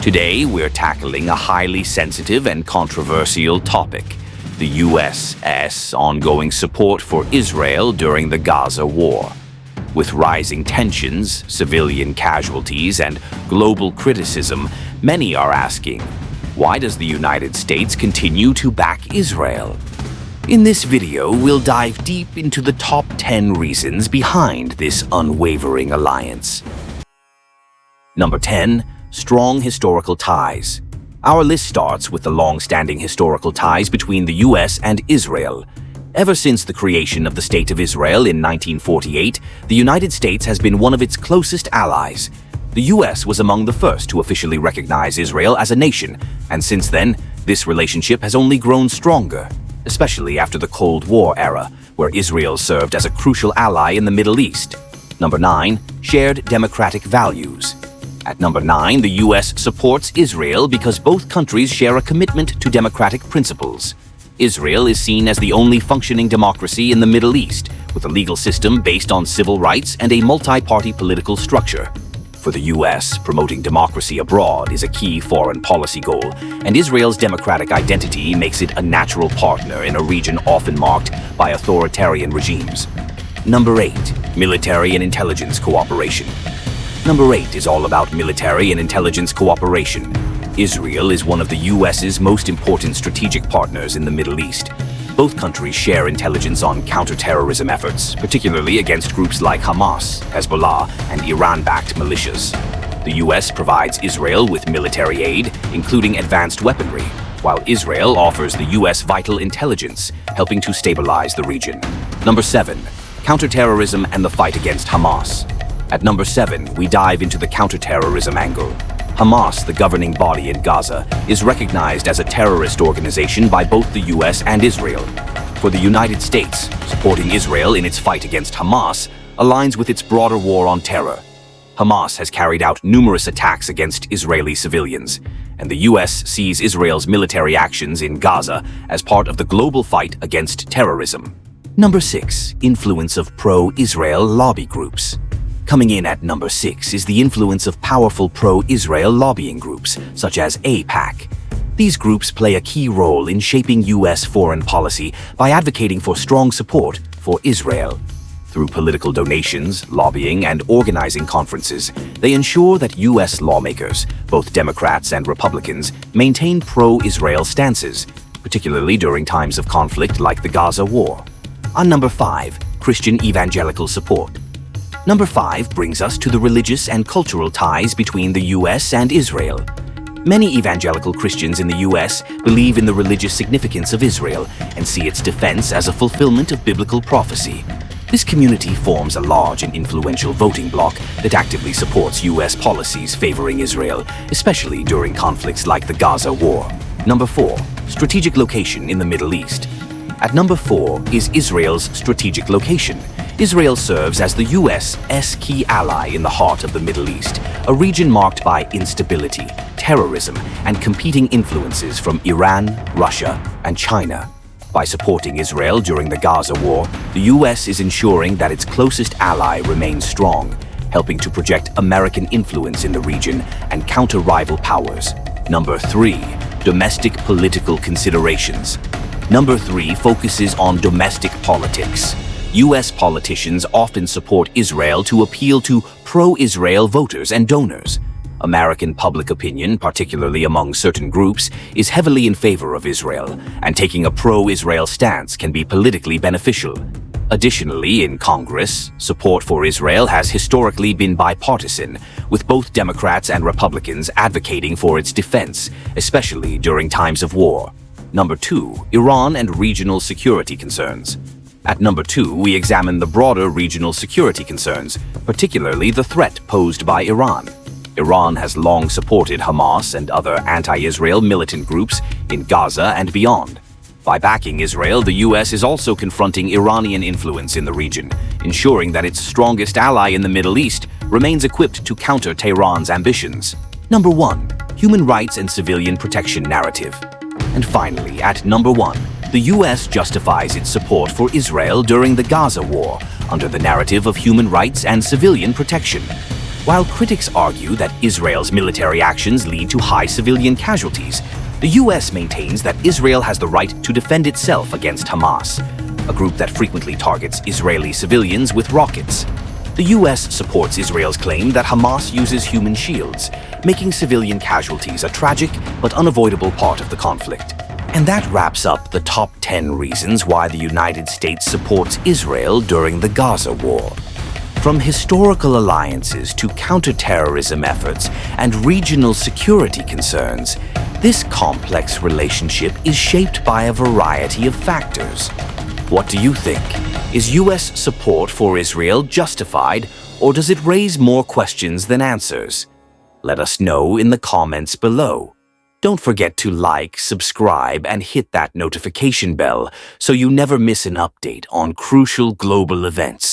Today, we're tackling a highly sensitive and controversial topic: the US's ongoing support for Israel during the Gaza war. With rising tensions, civilian casualties, and global criticism, many are asking, why does the United States continue to back Israel? In this video, we'll dive deep into the top 10 reasons behind this unwavering alliance. Number 10. Strong historical ties. Our list starts with the long-standing historical ties between the US and Israel. Ever since the creation of the State of Israel in 1948, the United States has been one of its closest allies. The US was among the first to officially recognize Israel as a nation, and since then, this relationship has only grown stronger, especially after the Cold War era, where Israel served as a crucial ally in the Middle East. Number 9. Shared democratic values. At number 9, the US supports Israel because both countries share a commitment to democratic principles. Israel is seen as the only functioning democracy in the Middle East, with a legal system based on civil rights and a multi-party political structure. For the US, promoting democracy abroad is a key foreign policy goal, and Israel's democratic identity makes it a natural partner in a region often marked by authoritarian regimes. Number 8. Military and intelligence cooperation. Number 8 is all about military and intelligence cooperation. Israel is one of the US's most important strategic partners in the Middle East. Both countries share intelligence on counterterrorism efforts, particularly against groups like Hamas, Hezbollah, and Iran-backed militias. The US provides Israel with military aid, including advanced weaponry, while Israel offers the US vital intelligence, helping to stabilize the region. Number 7. Counterterrorism and the fight against Hamas. At number 7, we dive into the counterterrorism angle. Hamas, the governing body in Gaza, is recognized as a terrorist organization by both the US and Israel. For the United States, supporting Israel in its fight against Hamas aligns with its broader war on terror. Hamas has carried out numerous attacks against Israeli civilians, and the US sees Israel's military actions in Gaza as part of the global fight against terrorism. Number 6. Influence of pro-Israel lobby groups. Coming in at number 6 is the influence of powerful pro-Israel lobbying groups, such as AIPAC. These groups play a key role in shaping US foreign policy by advocating for strong support for Israel. Through political donations, lobbying, and organizing conferences, they ensure that US lawmakers, both Democrats and Republicans, maintain pro-Israel stances, particularly during times of conflict like the Gaza war. On number 5, Christian evangelical support. Number 5 brings us to the religious and cultural ties between the US and Israel. Many evangelical Christians in the US believe in the religious significance of Israel and see its defense as a fulfillment of biblical prophecy. This community forms a large and influential voting bloc that actively supports US policies favoring Israel, especially during conflicts like the Gaza war. Number 4. Strategic location in the Middle East. At number 4 is Israel's strategic location. Israel serves as the US's key ally in the heart of the Middle East, a region marked by instability, terrorism, and competing influences from Iran, Russia, and China. By supporting Israel during the Gaza war, the US is ensuring that its closest ally remains strong, helping to project American influence in the region and counter rival powers. Number 3. Domestic political considerations. Number 3 focuses on domestic politics. US politicians often support Israel to appeal to pro-Israel voters and donors. American public opinion, particularly among certain groups, is heavily in favor of Israel, and taking a pro-Israel stance can be politically beneficial. Additionally, in Congress, support for Israel has historically been bipartisan, with both Democrats and Republicans advocating for its defense, especially during times of war. Number 2. Iran and regional security concerns. At number 2, we examine the broader regional security concerns, particularly the threat posed by Iran. Iran has long supported Hamas and other anti-Israel militant groups in Gaza and beyond. By backing Israel, the US is also confronting Iranian influence in the region, ensuring that its strongest ally in the Middle East remains equipped to counter Tehran's ambitions. Number 1. Human rights and civilian protection narrative. And finally, at number 1, the US justifies its support for Israel during the Gaza war under the narrative of human rights and civilian protection. While critics argue that Israel's military actions lead to high civilian casualties, the U.S. maintains that Israel has the right to defend itself against Hamas, a group that frequently targets Israeli civilians with rockets. The U.S. supports Israel's claim that Hamas uses human shields, making civilian casualties a tragic but unavoidable part of the conflict. And that wraps up the top 10 reasons why the United States supports Israel during the Gaza war. From historical alliances to counterterrorism efforts and regional security concerns, this complex relationship is shaped by a variety of factors. What do you think? Is U.S. support for Israel justified, or does it raise more questions than answers? Let us know in the comments below. Don't forget to like, subscribe, and hit that notification bell so you never miss an update on crucial global events.